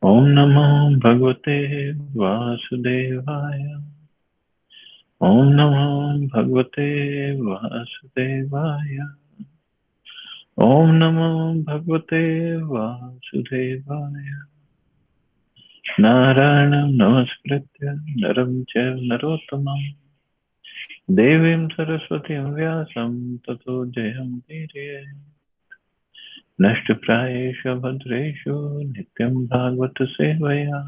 Om Namo Bhagavate Vasudevaya. Om Namo Bhagavate Vasudevaya. Om Namo Bhagavate Vasudevaya. Narayanam Namaskritya Naram Chaiva Narottamam Devim Saraswatim Vyasam Tato Jayam Virye Nashtaprayesha Bhadreshu Nityam Bhagavata Sevaya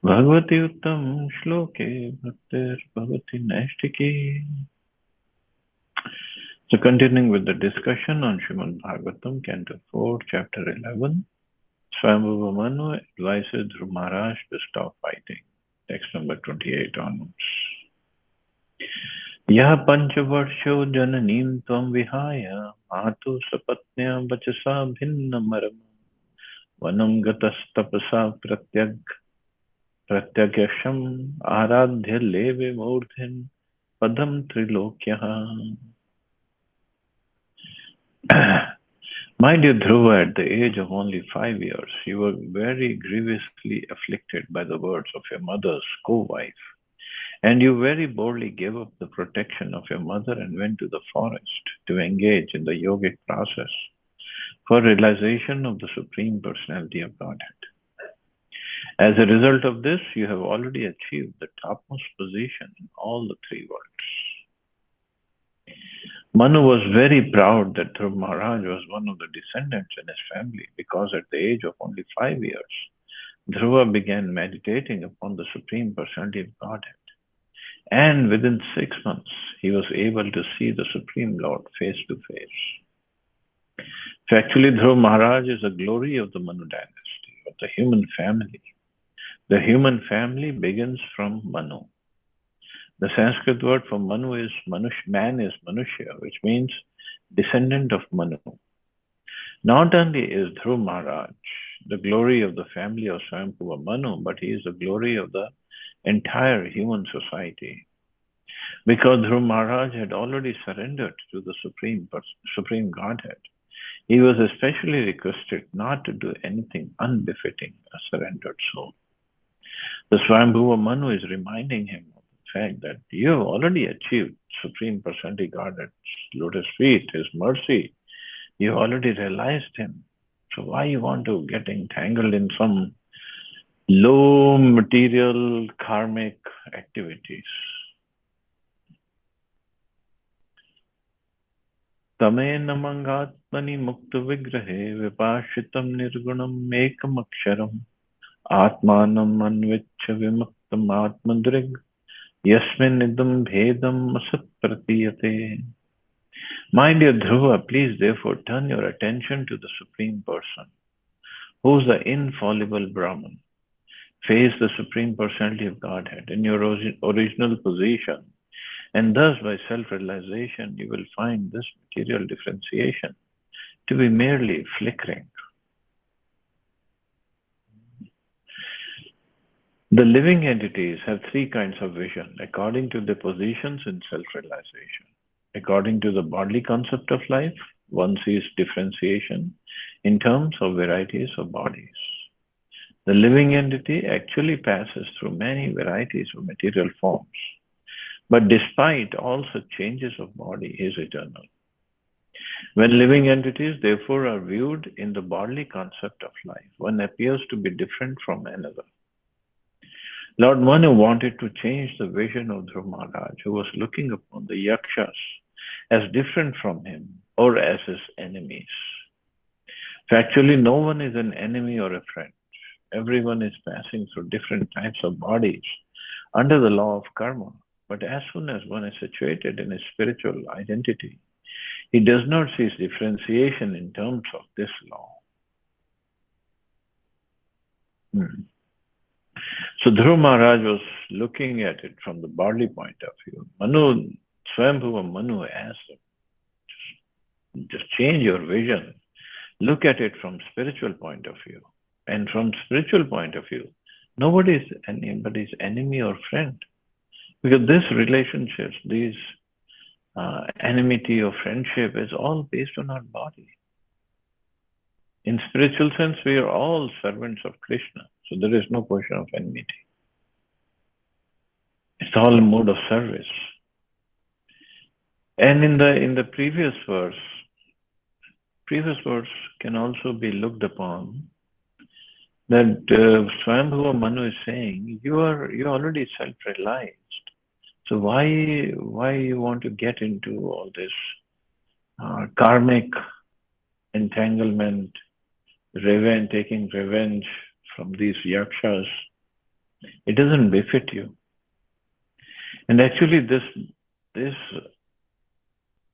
Bhagavati Uttam Shloke Bhaktir Bhavati Naistiki. So continuing with the discussion on Srimad Bhagavatam, Canto 4, Chapter 11, Swayambhuva Manu advises Dhruva Maharaj to stop fighting. Text number 28 onwards. Yah panchavarsho jananim tvam vihaya matu sapatnya vachasa bhinna maram vanam gatas tapasa pratyagyasham aradhya leve murdhin padam trilokyaha. My dear Dhruva, at the age of only 5 years, you were very grievously afflicted by the words of your mother's co-wife, and you very boldly gave up the protection of your mother and went to the forest to engage in the yogic process for realization of the Supreme Personality of Godhead. As a result of this, you have already achieved the topmost position in all the three worlds. Manu was very proud that Dhruva Maharaj was one of the descendants in his family because at the age of only 5 years, Dhruva began meditating upon the Supreme Personality of Godhead. And within 6 months, he was able to see the Supreme Lord face to face. So actually, Dhruva Maharaj is a glory of the Manu dynasty, of the human family. The human family begins from Manu. The Sanskrit word for Manu is man is Manushya, which means descendant of Manu. Not only is Dhruva Maharaj the glory of the family of Swayambhuva Manu, but he is the glory of the entire human society. Because Dhruva Maharaj had already surrendered to the Supreme Godhead, he was especially requested not to do anything unbefitting a surrendered soul. The Swayambhuva Manu is reminding him of the fact that you have already achieved Supreme Personality Godhead's lotus feet, His mercy. You have already realized Him. So why you want to get entangled in some low material karmic activities? Tame namangatmani mukta vigrahe vipashitam nirgunam ekam aksharam atmanam anvichya vimaktam atmadrig yasmin idam bhedam asat pratiyate. My dear Dhruva, please therefore turn your attention to the Supreme Person, who is the infallible Brahman. Face the Supreme Personality of Godhead in your original position, and thus by self-realization you will find this material differentiation to be merely flickering. The living entities have three kinds of vision according to their positions in self-realization. According to the bodily concept of life, one sees differentiation in terms of varieties of bodies. The living entity actually passes through many varieties of material forms, but despite all such changes of body, he is eternal. When living entities therefore are viewed in the bodily concept of life, one appears to be different from another. Lord Manu wanted to change the vision of Dhruva Maharaj, who was looking upon the yakshas as different from him or as his enemies. Factually, no one is an enemy or a friend. Everyone is passing through different types of bodies under the law of karma. But as soon as one is situated in his spiritual identity, he does not see differentiation in terms of this law. So Dhruva Maharaj was looking at it from the bodily point of view. Swayambhuva Manu asked him, just change your vision. Look at it from spiritual point of view. And from spiritual point of view, nobody is anybody's enemy or friend. Because this relationships, these enmity or friendship is all based on our body. In spiritual sense, we are all servants of Krishna. So there is no question of enmity. It's all a mode of service. And in the previous verse can also be looked upon that Swayambhuva Manu is saying, you're already self-realized. So why you want to get into all this karmic entanglement, taking revenge from these yakshas? It doesn't befit you. And actually this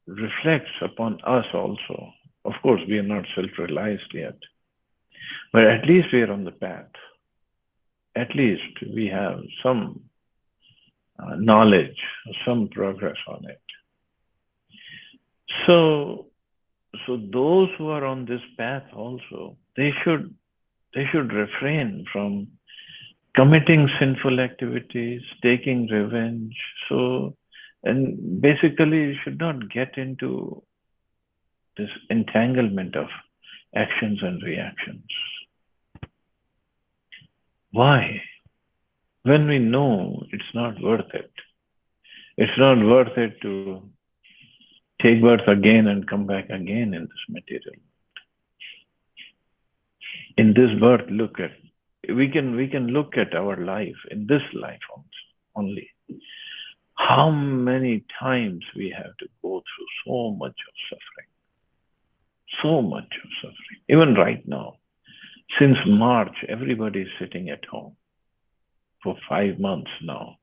reflects upon us also. Of course, we are not self-realized yet, but at least we are on the path. At least we have some knowledge, some progress on it. So those who are on this path also, they should refrain from committing sinful activities, taking revenge. And basically you should not get into this entanglement of actions and reactions. Why? When we know it's not worth it. It's not worth it to take birth again and come back again in this material. In this birth, we can look at our life, in this life only. How many times we have to go through so much of suffering. So much of suffering. Even right now, since March, everybody is sitting at home for 5 months now.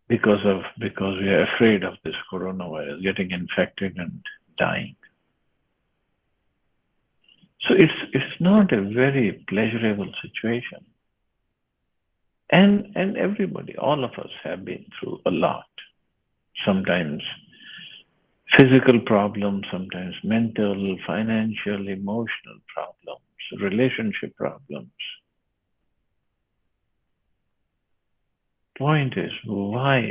Because we are afraid of this coronavirus getting infected and dying. So it's not a very pleasurable situation. And everybody, all of us have been through a lot. Sometimes physical problems, sometimes mental, financial, emotional problems, relationship problems. Point is, why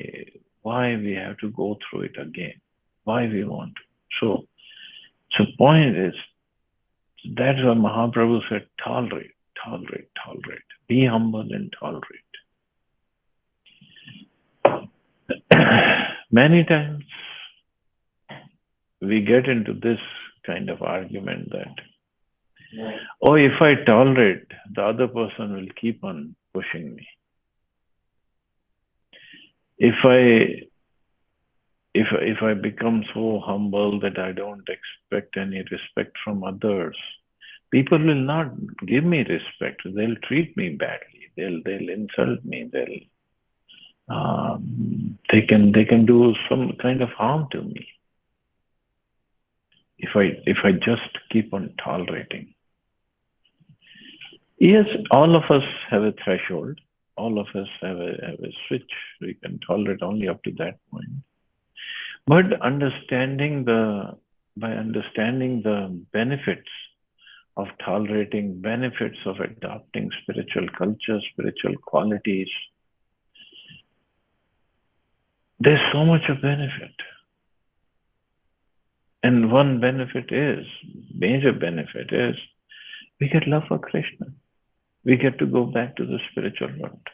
we have to go through it again? Why we want to? So point is, that's why Mahaprabhu said, tolerate. Be humble and tolerate. Many times we get into this kind of argument that, if I tolerate, the other person will keep on pushing me. If I become so humble that I don't expect any respect from others, people will not give me respect. They'll treat me badly. They'll insult me. They can do some kind of harm to me if I just keep on tolerating. Yes, all of us have a threshold. All of us have a switch. We can tolerate only up to that point. But by understanding the benefits of tolerating, benefits of adopting spiritual culture, spiritual qualities, there's so much of benefit. And one major benefit is, we get love for Krishna. We get to go back to the spiritual world,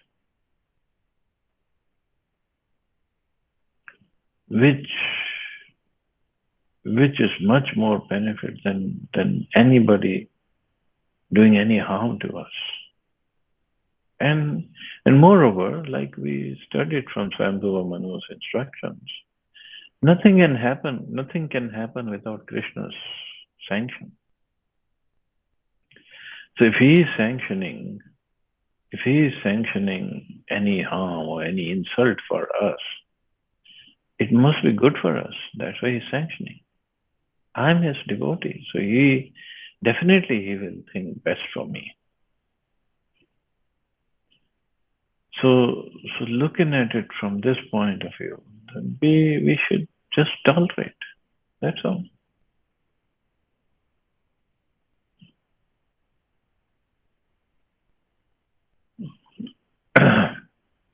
which is much more benefit than anybody doing any harm to us. And moreover, like we studied from Swayambhuva Manu's instructions, nothing can happen without Krishna's sanction. So if he is sanctioning any harm or any insult for us, it must be good for us. That's why he's sanctioning. I'm his devotee, so he will think best for me. So looking at it from this point of view, we should just tolerate. That's all.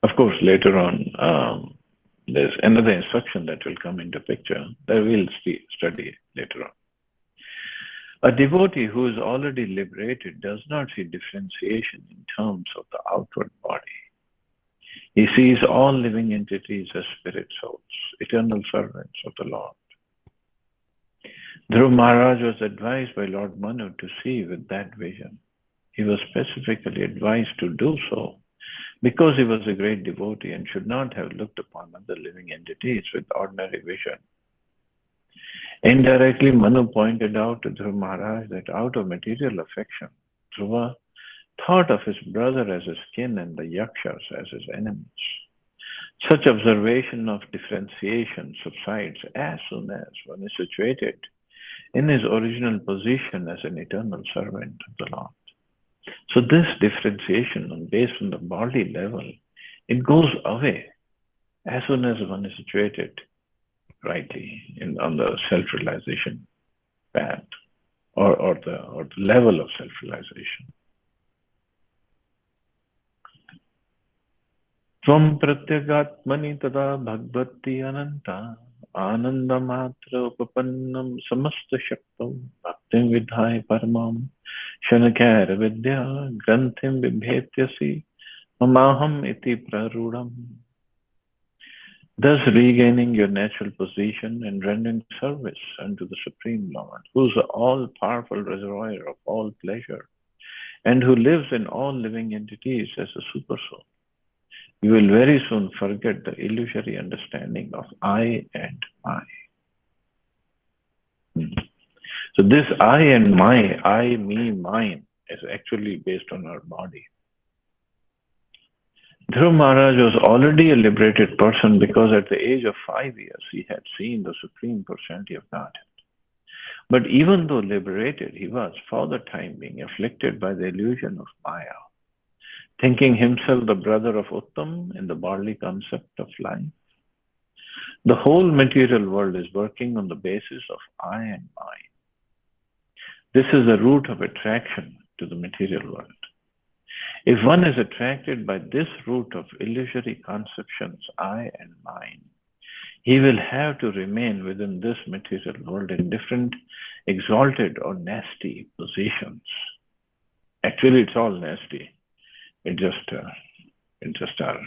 Of course, later on, there's another instruction that will come into picture that we'll study later on. A devotee who is already liberated does not see differentiation in terms of the outward body. He sees all living entities as spirit souls, eternal servants of the Lord. Dhruv Maharaj was advised by Lord Manu to see with that vision. He was specifically advised to do so because he was a great devotee and should not have looked upon other living entities with ordinary vision. Indirectly, Manu pointed out to Dhruv Maharaj that out of material affection, Dhruva thought of his brother as his kin and the Yakshas as his enemies. Such observation of differentiation subsides as soon as one is situated in his original position as an eternal servant of the Lord. So this differentiation based on the body level, it goes away as soon as one is situated rightly on the self-realization path or the level of self-realization. Tvam pratyagatmani tada bhagvati ananta anandamatra upapannam samasta shaktam bhaktim vidhai paramam shanakara vidya granthim vibhetyasi mamaham iti prarudam. Thus regaining your natural position and rendering service unto the Supreme Lord, who is the all-powerful reservoir of all pleasure and who lives in all living entities as a supersoul. You will very soon forget the illusory understanding of I and my. So this I and my, I, me, mine, is actually based on our body. Dhruv Maharaj was already a liberated person because at the age of 5 years he had seen the Supreme Personality of Godhead. But even though liberated, he was for the time being afflicted by the illusion of Maya, thinking himself the brother of Uttam in the bodily concept of life. The whole material world is working on the basis of I and mine. This is the root of attraction to the material world. If one is attracted by this root of illusory conceptions, I and mine, he will have to remain within this material world in different exalted or nasty positions. Actually, it's all nasty. It's just our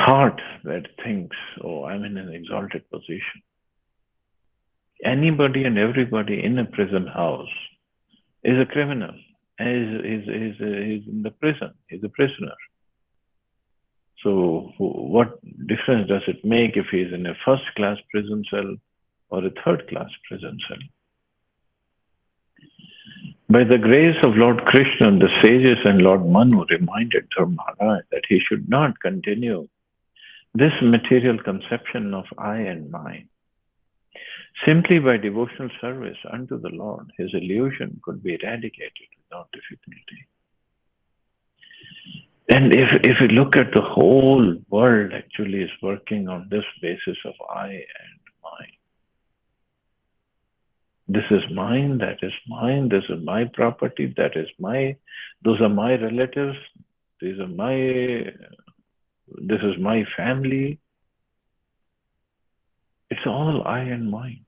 thought that thinks, oh, I'm in an exalted position. Anybody and everybody in a prison house is a criminal. Is in the prison. He's a prisoner. So what difference does it make if he's in a first-class prison cell or a third-class prison cell? By the grace of Lord Krishna, the sages and Lord Manu reminded Dhruv Maharaj that he should not continue this material conception of I and mine. Simply by devotional service unto the Lord, his illusion could be eradicated without difficulty. And if we look at the whole world actually is working on this basis of I and mine. This is mine, that is mine, this is my property, that is those are my relatives, this is my family. It's all I and mine.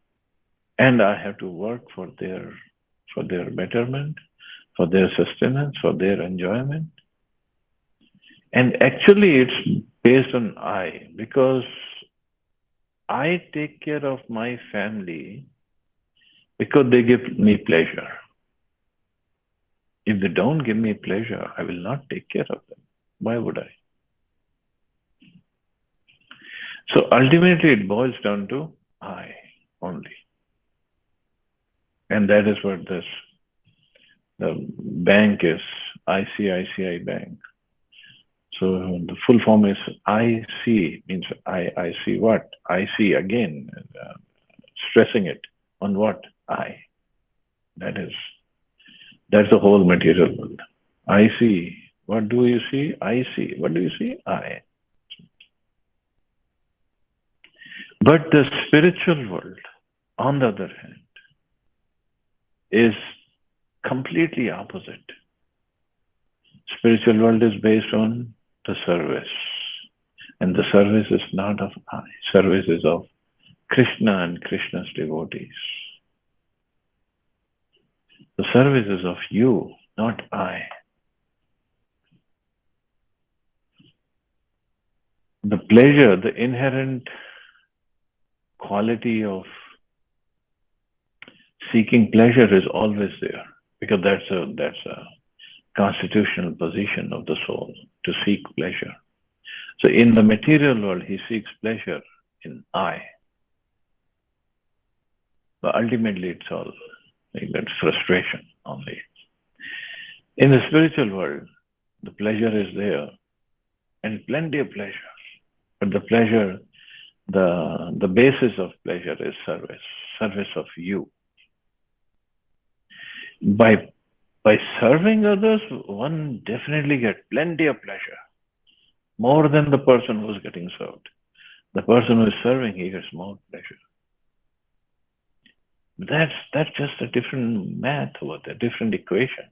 And I have to work for their betterment, for their sustenance, for their enjoyment. And actually it's based on I, because I take care of my family because they give me pleasure. If they don't give me pleasure, I will not take care of them. Why would I? So ultimately it boils down to I only. And that is what the bank is, ICICI Bank. So the full form is IC, means I see what? I see again, stressing it on what? I. That's the whole material world. I see. What do you see? I see. What do you see? I. But the spiritual world, on the other hand, is completely opposite. Spiritual world is based on the service. And the service is not of I. Service is of Krishna and Krishna's devotees. The service is of you, not I. The pleasure, the inherent quality of seeking pleasure is always there, because that's a constitutional position of the soul, to seek pleasure. So in the material world, he seeks pleasure in I, but ultimately it's all like that's frustration only. In the spiritual world, the pleasure is there and plenty of pleasure, but the basis of pleasure is service of you. By serving others, one definitely gets plenty of pleasure, more than the person who's getting served. The person who is serving, he gets more pleasure. That's just a different math or a different equation.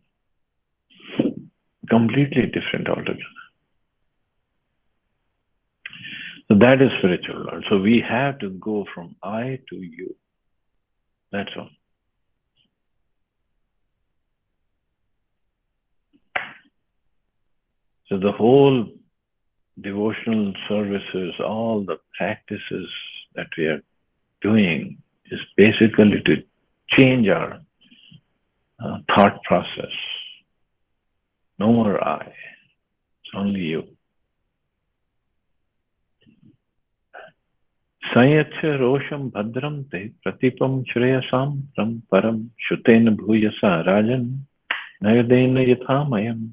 Completely different altogether. So that is spiritual world. So we have to go from I to you. That's all. So the whole devotional services, all the practices that we are doing is basically to change our thought process. No more I. It's only you. Sayatya rosham bhadram te pratipam shreyasam ram param shutena bhuyasa rajan nayadena yathamayam.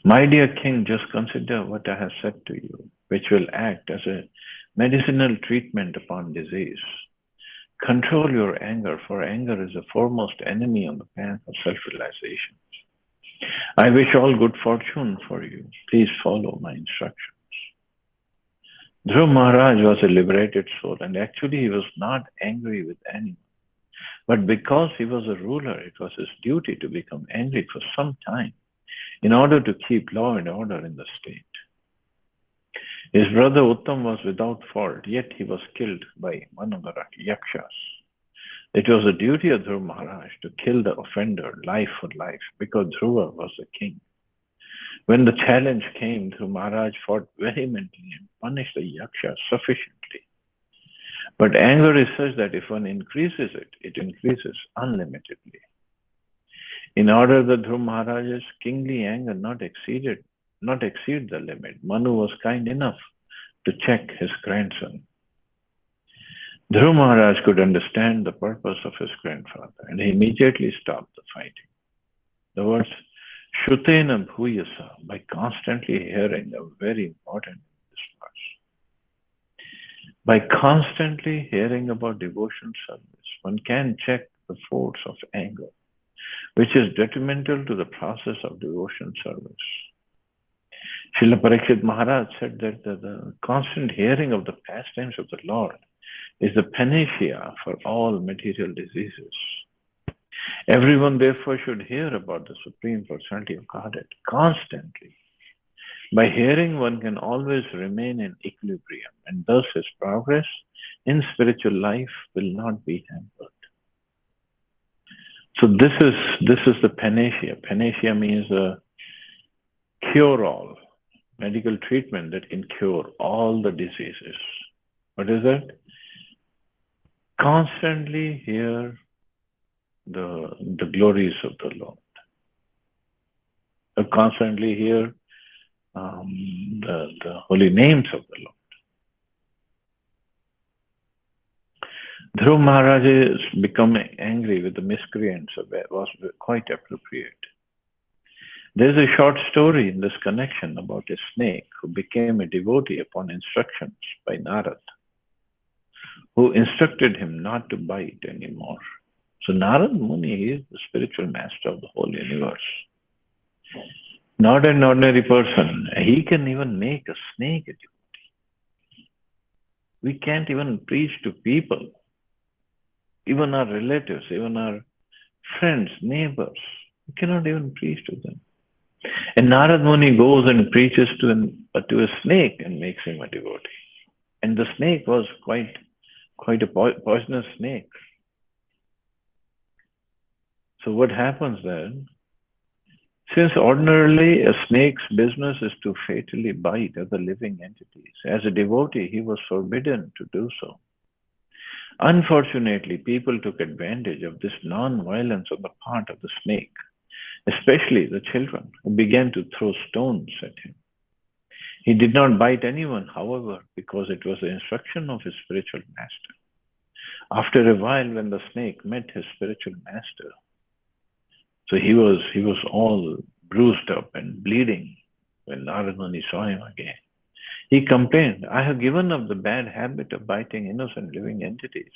My dear king, just consider what I have said to you, which will act as a medicinal treatment upon disease. Control your anger, for anger is the foremost enemy on the path of self-realization. I wish all good fortune for you. Please follow my instructions. Dhruv Maharaj was a liberated soul, and actually he was not angry with anyone. But because he was a ruler, it was his duty to become angry for some time in order to keep law and order in the state. His brother Uttam was without fault, yet he was killed by one of the Yakshas. It was the duty of Dhruva Maharaj to kill the offender life for life, because Dhruva was the king. When the challenge came, Dhruva Maharaj fought vehemently and punished the Yaksha sufficiently. But anger is such that if one increases it, it increases unlimitedly. In order that Dhruva Maharaj's kingly anger not exceed the limit, Manu was kind enough to check his grandson. Dhruva Maharaj could understand the purpose of his grandfather, and he immediately stopped the fighting. The words Shutena Bhuyasa, by constantly hearing, are very important in this verse. By constantly hearing about devotion service, one can check the force of anger, which is detrimental to the process of devotion service. Srila Parikshit Maharaj said that the constant hearing of the pastimes of the Lord is the panacea for all material diseases. Everyone therefore should hear about the Supreme Personality of Godhead constantly. By hearing, one can always remain in equilibrium, and thus his progress in spiritual life will not be hampered. So this is the panacea. Panacea means a cure-all, medical treatment that can cure all the diseases. What is that? Constantly hear the glories of the Lord. Constantly hear the holy names of the Lord. Dhruva Maharaj becoming angry with the miscreants was quite appropriate. There's a short story in this connection about a snake who became a devotee upon instructions by Narad, who instructed him not to bite anymore. So Narad Muni is the spiritual master of the whole universe. Not an ordinary person. He can even make a snake a devotee. We can't even preach to people, even our relatives, even our friends, neighbors. We cannot even preach to them. And Narad Muni goes and preaches to a snake and makes him a devotee. And the snake was quite a poisonous snake. So what happens then? Since ordinarily a snake's business is to fatally bite other living entities, as a devotee he was forbidden to do so. Unfortunately, people took advantage of this non-violence on the part of the snake, especially the children, who began to throw stones at him. He did not bite anyone, however, because it was the instruction of his spiritual master. After a while, when the snake met his spiritual master, so he was all bruised up and bleeding when Narad Muni saw him again. He complained, I have given up the bad habit of biting innocent living entities,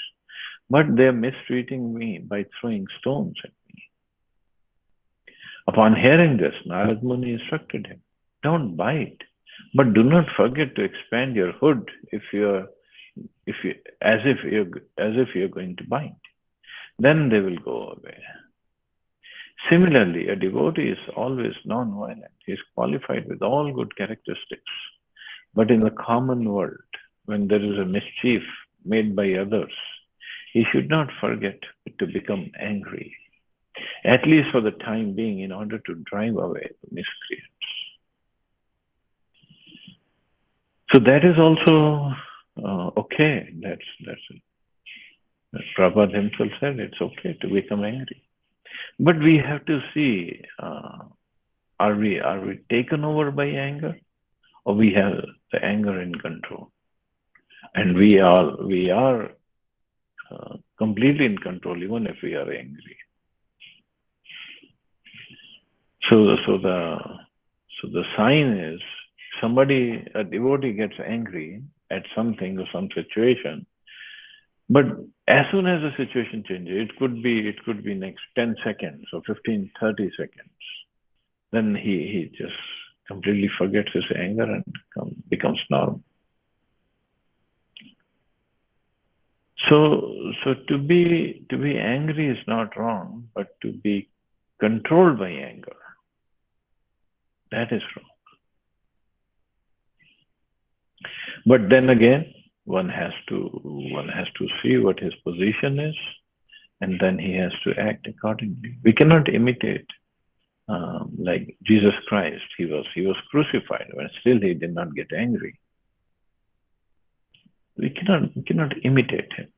but they are mistreating me by throwing stones at me. Upon hearing this, Narad Muni instructed him, don't bite, but do not forget to expand your hood as if you're going to bite. Then they will go away. Similarly, a devotee is always non-violent. He is qualified with all good characteristics. But in the common world, when there is a mischief made by others, he should not forget to become angry, at least for the time being, in order to drive away the miscreants. So that is also okay. That's Prabhupada himself said it's okay to become angry. But we have to see, are we taken over by anger, or we have the anger in control, and we are completely in control even if we are angry. So the sign is a devotee gets angry at something or some situation, but as soon as the situation changes, it could be next 10 seconds or 15, 30 seconds. Then he just completely forgets his anger and becomes normal. So to be angry is not wrong, but to be controlled by anger, that is wrong. But then again, one has to see what his position is, and then he has to act accordingly. We cannot imitate like Jesus Christ. He was crucified, but still he did not get angry. We cannot imitate him.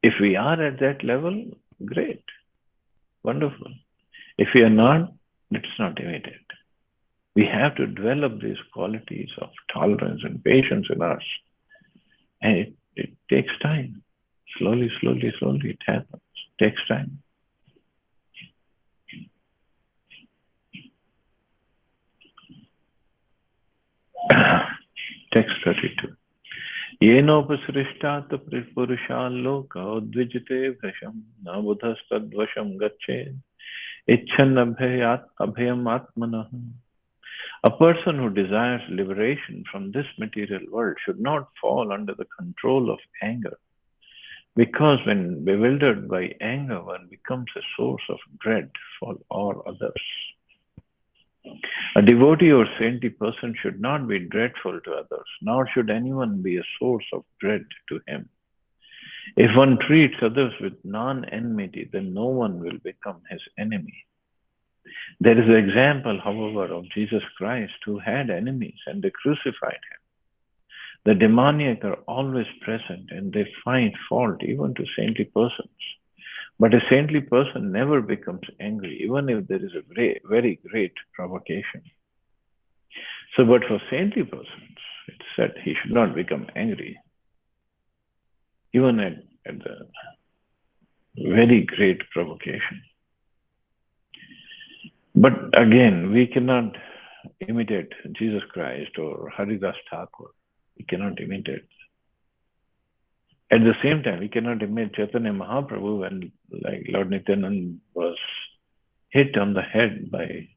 If we are at that level, great, wonderful. If we are not, let's not imitate. We have to develop these qualities of tolerance and patience in us. And it takes time. Slowly it happens. It takes time. Text 32. Yenopasrishtat purushalloka udvijite vrasham na buddhastadvasham gacche icchan abhayam atmanah. A person who desires liberation from this material world should not fall under the control of anger, because when bewildered by anger, one becomes a source of dread for all others. A devotee or saintly person should not be dreadful to others, nor should anyone be a source of dread to him. If one treats others with non-enmity, then no one will become his enemy. There is an example, however, of Jesus Christ, who had enemies and they crucified him. The demoniac are always present and they find fault even to saintly persons. But a saintly person never becomes angry, even if there is a very great provocation. So, but for saintly persons, it's said he should not become angry, even at the very great provocation. But again, we cannot imitate Jesus Christ or Haridas Thakur. We cannot imitate. At the same time, we cannot imitate Chaitanya Mahaprabhu when, like, Lord Nityananda was hit on the head by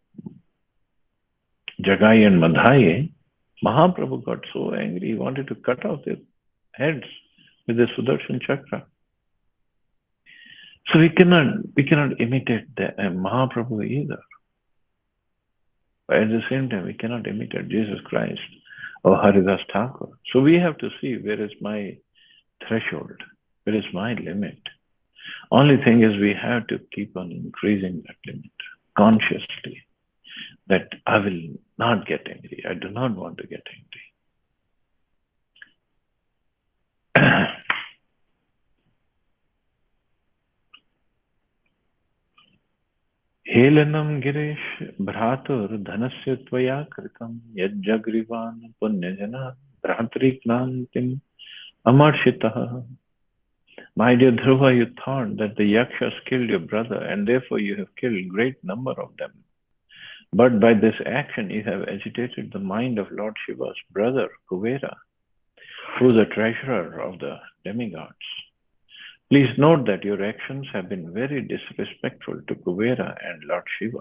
Jagai and Madhaye. Mahaprabhu got so angry, he wanted to cut off their heads with the Sudarshan Chakra. So we cannot imitate the Mahaprabhu either. But at the same time, we cannot imitate Jesus Christ or Haridas Thakur. So we have to see, where is my threshold? Where is my limit? Only thing is we have to keep on increasing that limit consciously, that I will not get angry. I do not want to get angry. हेलनं Girish भ्रातुर्धनस्य त्वया कृतं यज्जग्रीवान् पुण्यजना भ्रातृक्लान्तिम् अमर्षितः. My dear Dhruva, you thought that the Yakshas killed your brother, and therefore you have killed great number of them. But by this action you have agitated the mind of Lord Shiva's brother, Kuvera, who is the treasurer of the demigods. Please note that your actions have been very disrespectful to Kuvera and Lord Shiva.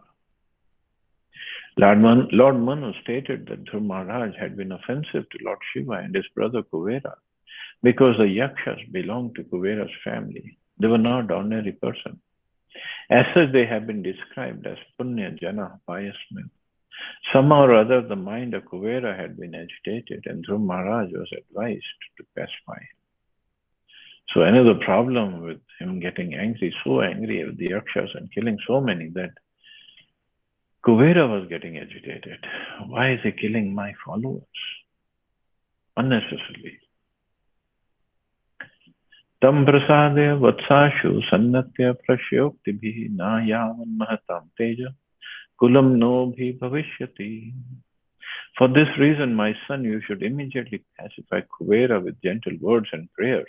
Lord Manu stated that Dhruva Maharaj had been offensive to Lord Shiva and his brother Kuvera because the Yakshas belonged to Kuvera's family. They were not ordinary person. As such, they have been described as Punya Jana, pious men. Somehow or other, the mind of Kuvera had been agitated, and Dhruva Maharaj was advised to pacify him. So another problem with him getting angry, so angry with the Yakshas and killing so many, that Kuvera was getting agitated. Why is he killing my followers unnecessarily? Tam prasade vatsashu sannatya prashyoktibihi na yavan mahatam teja kulam no bhi bhavishyati. For this reason, my son, you should immediately pacify Kuvera with gentle words and prayers,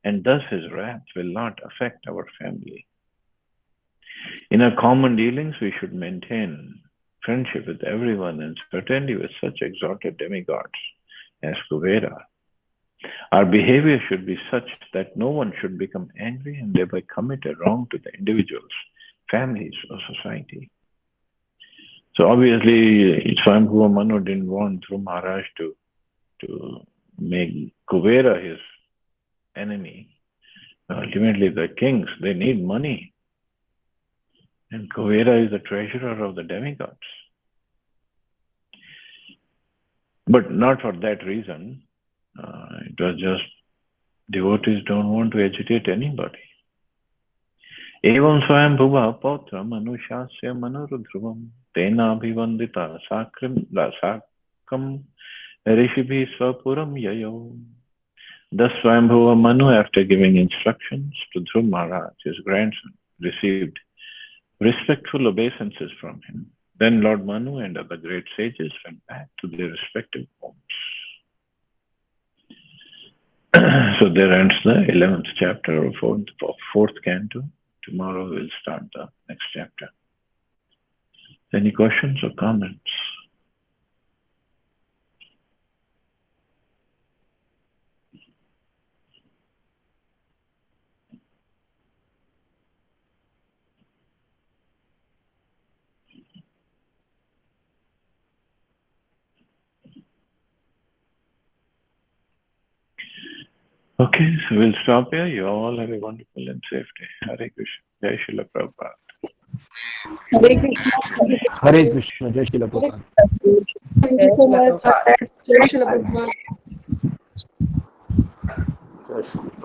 and thus his wrath will not affect our family. In our common dealings, we should maintain friendship with everyone, and certainly with such exalted demigods as Kuvera. Our behavior should be such that no one should become angry and thereby commit a wrong to the individuals, families, or society. So obviously, Swayambhuva Manu didn't want Dhruva Maharaj to make Kuvera his enemy. Ultimately, the kings, they need money. And Kuvera is the treasurer of the demigods. But not for that reason. It was just devotees don't want to agitate anybody. Evam Swayambhuva Pautra Manushasya Manurudhruvam Tena Abhivandita Sakam Rishibhi Swapuram Yayo. Thus Swayambhuva Manu, after giving instructions to Dhruva Maharaj, his grandson, received respectful obeisances from him. Then Lord Manu and other great sages went back to their respective homes. So there ends the 11th chapter of fourth canto. Tomorrow we'll start the next chapter. Any questions or comments? Okay, so we'll stop here. You all have a wonderful and safe day. Hare Krishna. Jai Srila Prabhupada. Hare Krishna. Hare Krishna. Jai Srila Prabhupada. Thank you so much. Jai Srila Prabhupada.